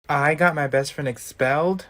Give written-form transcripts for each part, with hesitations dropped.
I got my best friend expelled.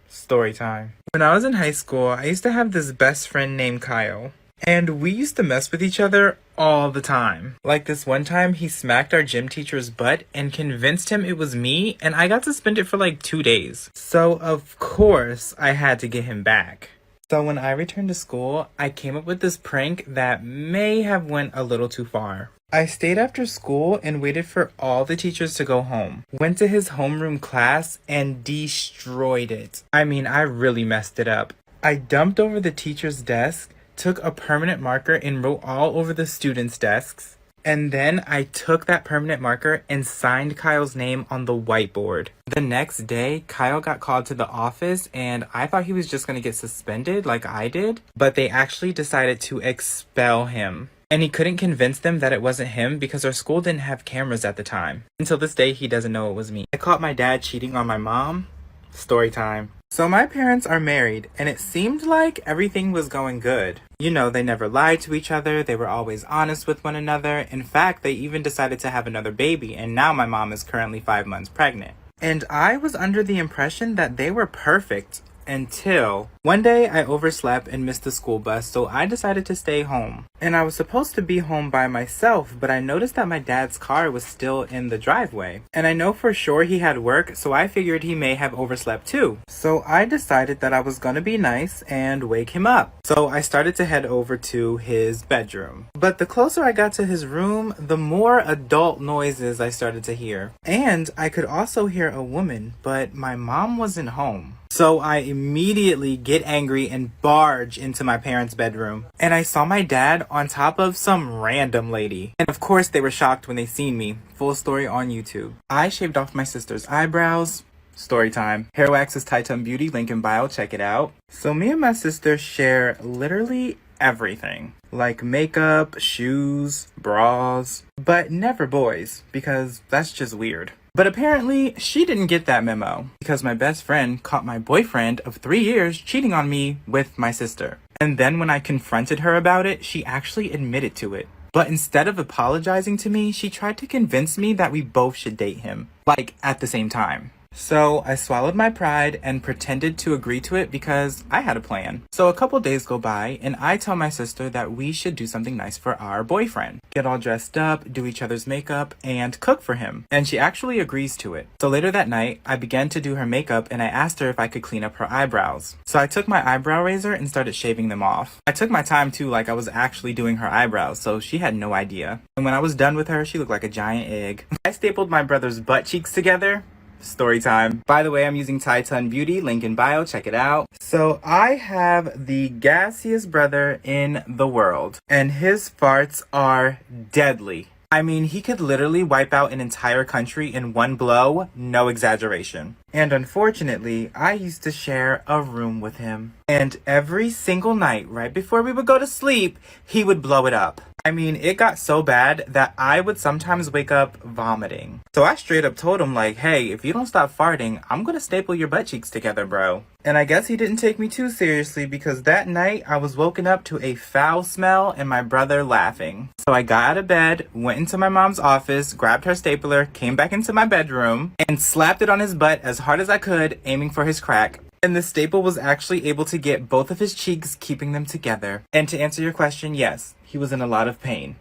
Story time. When I was in high school, I used to have this best friend named Kyle. And we used to mess with each other all the time. Like this one time, he smacked our gym teacher's butt and convinced him it was me, and I got suspended for like 2 days. So, of course, I had to get him back. So when I returned to school, I came up with this prank that may have went a little too far. I stayed after school and waited for all the teachers to go home. Went to his homeroom class and destroyed it. I mean, I really messed it up. I dumped over the teacher's desk, took a permanent marker and wrote all over the students' desks. And then I took that permanent marker and signed Kyle's name on the whiteboard. The next day, Kyle got called to the office and I thought he was just going to get suspended like I did. But they actually decided to expel him. And he couldn't convince them that it wasn't him because our school didn't have cameras at the time. Until this day, he doesn't know it was me. I caught my dad cheating on my mom. Story time. So my parents are married, and it seemed like everything was going good. You know, they never lied to each other, they were always honest with one another. In fact, they even decided to have another baby, and now my mom is currently 5 months pregnant. And I was under the impression that they were perfect. Until one day I overslept and missed the school bus, so I decided to stay home. And I was supposed to be home by myself, but I noticed that my dad's car was still in the driveway. And I know for sure he had work, so I figured he may have overslept too. So I decided that I was gonna be nice and wake him up. So I started to head over to his bedroom. But the closer I got to his room, the more adult noises I started to hear. And I could also hear a woman, but my mom wasn't home. So I immediately get angry and barge into my parents' bedroom. And I saw my dad on top of some random lady. And of course they were shocked when they seen me. Full story on YouTube. I shaved off my sister's eyebrows. Story time. Hair wax is Storytime Beauty, link in bio, check it out. So me and my sister share literally everything. Like makeup, shoes, bras, but never boys, because that's just weird. But apparently, she didn't get that memo because my best friend caught my boyfriend of 3 years cheating on me with my sister. And then when I confronted her about it, she actually admitted to it. But instead of apologizing to me, she tried to convince me that we both should date him, like at the same time. So I swallowed my pride and pretended to agree to it because I had a plan. So a couple days go by and I tell my sister that we should do something nice for our boyfriend. Get all dressed up, do each other's makeup, and cook for him. And she actually agrees to it. So later that night, I began to do her makeup and I asked her if I could clean up her eyebrows. So I took my eyebrow razor and started shaving them off. I took my time too, like I was actually doing her eyebrows, so she had no idea. And when I was done with her, she looked like a giant egg. I stapled my brother's butt cheeks together. Story time. By the way, I'm using Storytime Beauty, link in bio, check it out. So I have the gassiest brother in the world, and his farts are deadly. I mean, he could literally wipe out an entire country in one blow, no exaggeration. And unfortunately, I used to share a room with him. And every single night, right before we would go to sleep, he would blow it up. I mean, it got so bad that I would sometimes wake up vomiting. So I straight up told him like, hey, if you don't stop farting, I'm gonna staple your butt cheeks together, bro. And I guess he didn't take me too seriously because that night I was woken up to a foul smell and my brother laughing. So I got out of bed, went into my mom's office, grabbed her stapler, came back into my bedroom, and slapped it on his butt as hard as I could, aiming for his crack. And the staple was actually able to get both of his cheeks, keeping them together. And to answer your question, yes, he was in a lot of pain.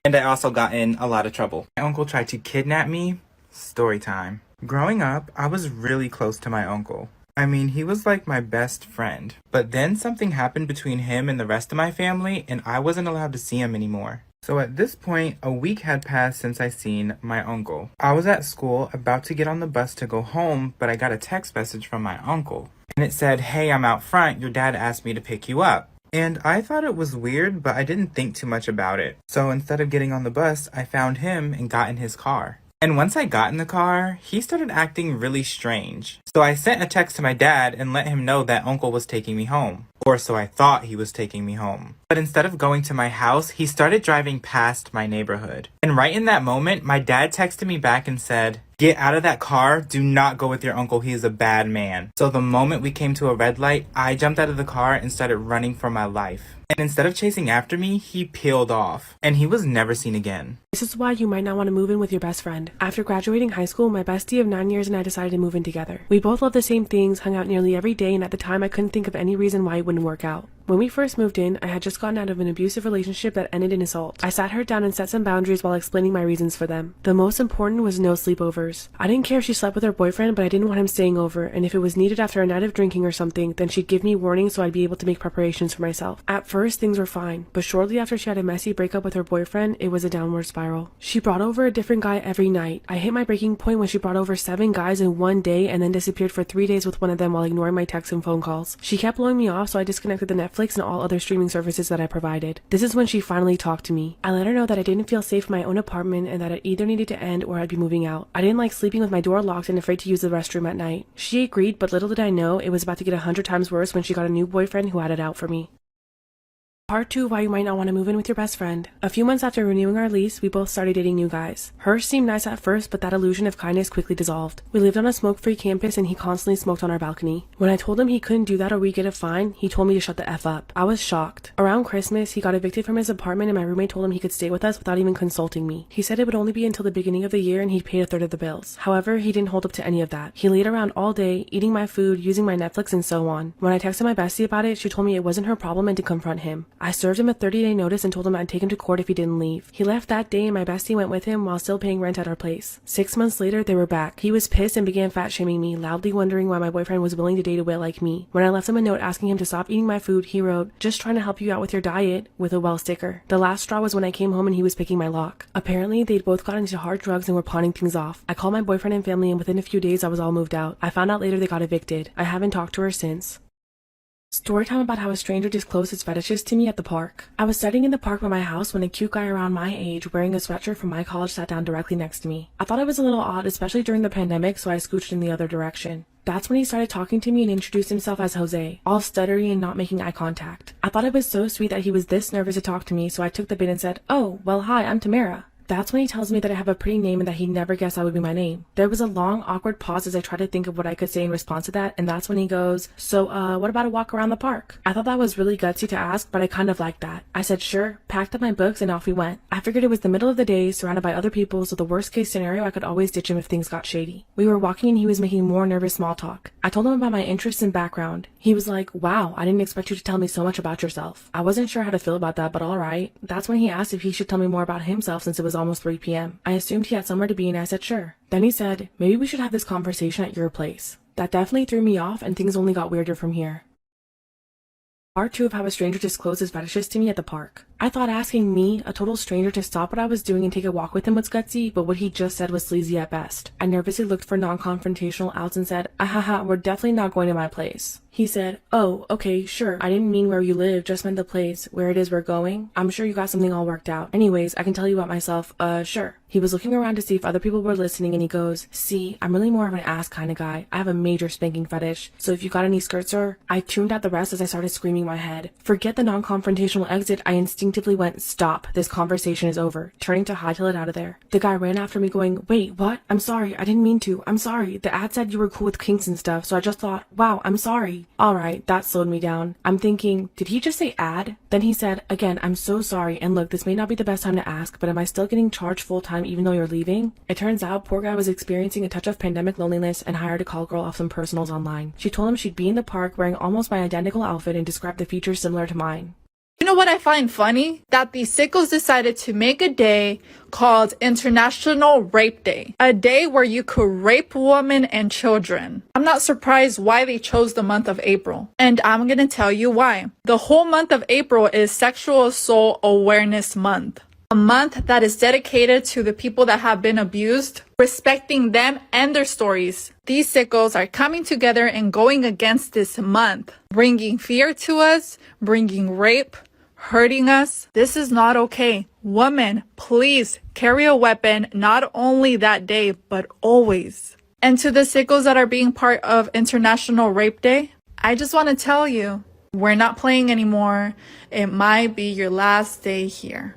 And I also got in a lot of trouble. My uncle tried to kidnap me. Story time. Growing up, I was really close to my uncle. I mean, he was like my best friend. But then something happened between him and the rest of my family, and I wasn't allowed to see him anymore. So at this point, a week had passed since I seen my uncle. I was at school about to get on the bus to go home, but I got a text message from my uncle. And it said, hey, I'm out front. Your dad asked me to pick you up. And I thought it was weird, but I didn't think too much about it. So instead of getting on the bus, I found him and got in his car. And once I got in the car, he started acting really strange. So I sent a text to my dad and let him know that uncle was taking me home. Or so I thought he was taking me home. But instead of going to my house, he started driving past my neighborhood. And right in that moment, my dad texted me back and said, Get out of that car. Do not go with your uncle. He is a bad man. So the moment we came to a red light, I jumped out of the car and started running for my life. And instead of chasing after me, he peeled off. And he was never seen again. This is why you might not want to move in with your best friend. After graduating high school, my bestie of 9 years and I decided to move in together. We both loved the same things, hung out nearly every day, and at the time I couldn't think of any reason why it wouldn't work out. When we first moved in, I had just gotten out of an abusive relationship that ended in assault. I sat her down and set some boundaries while explaining my reasons for them. The most important was no sleepovers. I didn't care if she slept with her boyfriend, but I didn't want him staying over, and if it was needed after a night of drinking or something, then she'd give me warning so I'd be able to make preparations for myself. At first, things were fine, but shortly after she had a messy breakup with her boyfriend, it was a downward spiral. She brought over a different guy every night. I hit my breaking point when she brought over 7 guys in one day and then disappeared for 3 days with one of them while ignoring my texts and phone calls. She kept blowing me off, so I disconnected the Netflix and all other streaming services that I provided. This is when she finally talked to me. I let her know that I didn't feel safe in my own apartment and that it either needed to end or I'd be moving out. I didn't like sleeping with my door locked and afraid to use the restroom at night. She agreed, but little did I know it was about to get 100 times worse when she got a new boyfriend who had it out for me. Part 2 of why you might not want to move in with your best friend. A few months after renewing our lease, we both started dating new guys. Hers seemed nice at first, but that illusion of kindness quickly dissolved. We lived on a smoke-free campus and he constantly smoked on our balcony. When I told him he couldn't do that or we'd get a fine, he told me to shut the F up. I was shocked. Around Christmas, he got evicted from his apartment and my roommate told him he could stay with us without even consulting me. He said it would only be until the beginning of the year and he'd paid a third of the bills. However, he didn't hold up to any of that. He laid around all day, eating my food, using my Netflix, and so on. When I texted my bestie about it, she told me it wasn't her problem and to confront him. I served him a 30-day notice and told him I'd take him to court if he didn't leave. He left that day and my bestie went with him while still paying rent at our place. 6 months later, they were back. He was pissed and began fat-shaming me, loudly wondering why my boyfriend was willing to date a whale like me. When I left him a note asking him to stop eating my food, he wrote, "Just trying to help you out with your diet," with a well sticker. The last straw was when I came home and he was picking my lock. Apparently, they'd both gotten into hard drugs and were pawning things off. I called my boyfriend and family and within a few days I was all moved out. I found out later they got evicted. I haven't talked to her since. Storytime about how a stranger disclosed his fetishes to me at the park. I was studying in the park by my house when a cute guy around my age wearing a sweatshirt from my college sat down directly next to me. I thought it was a little odd, especially during the pandemic, so I scooched in the other direction. That's when he started talking to me and introduced himself as Jose, all stuttery and not making eye contact. I thought it was so sweet that he was this nervous to talk to me, so I took the bait and said, "Oh, well hi, I'm Tamara." That's when he tells me that I have a pretty name and that he'd never guess that would be my name. There was a long, awkward pause as I tried to think of what I could say in response to that, and that's when he goes, "So, what about a walk around the park?" I thought that was really gutsy to ask, but I kind of liked that. I said sure, packed up my books, and off we went. I figured it was the middle of the day, surrounded by other people, so the worst case scenario I could always ditch him if things got shady. We were walking and he was making more nervous small talk. I told him about my interests and background. He was like, "Wow, I didn't expect you to tell me so much about yourself." I wasn't sure how to feel about that, but alright. That's when he asked if he should tell me more about himself since it was almost 3 p.m. I assumed he had somewhere to be and I said sure. Then he said, "Maybe we should have this conversation at your place." That definitely threw me off and things only got weirder from here. Part 2 of how a stranger disclosed his fetishes to me at the park. I thought asking me, a total stranger, to stop what I was doing and take a walk with him was gutsy, but what he just said was sleazy at best. I nervously looked for non-confrontational outs and said, "Ahaha, we're definitely not going to my place." He said, "Oh, okay, sure. I didn't mean where you live, just meant the place, where it is we're going. I'm sure you got something all worked out. Anyways, I can tell you about myself, sure." He was looking around to see if other people were listening and he goes, "See, I'm really more of an ass kind of guy. I have a major spanking fetish, so if you got any skirts or..." I tuned out the rest as I started screaming in my head. Forget the non-confrontational exit, I instinctively went, "Stop, this conversation is over," turning to hightail it out of there. The guy ran after me going, "Wait, what? I'm sorry, I didn't mean to. I'm sorry. The ad said you were cool with kinks and stuff, so I just thought, wow, I'm sorry." Alright, that slowed me down. I'm thinking, did he just say ad? Then he said, "Again, I'm so sorry, and look, this may not be the best time to ask, but am I still getting charged full-time even though you're leaving?" It turns out, poor guy was experiencing a touch of pandemic loneliness and hired a call girl off some personals online. She told him she'd be in the park wearing almost my identical outfit and described the features similar to mine. You know what I find funny? That these sickos decided to make a day called International Rape Day. A day where you could rape women and children. I'm not surprised why they chose the month of April. And I'm gonna tell you why. The whole month of April is Sexual Assault Awareness Month. A month that is dedicated to the people that have been abused, respecting them and their stories. These sickos are coming together and going against this month, bringing fear to us, bringing rape, hurting us. This is not okay. Women, please carry a weapon, not only that day, but always. And to the sickos that are being part of International Rape Day, I just want to tell you, we're not playing anymore. It might be your last day here.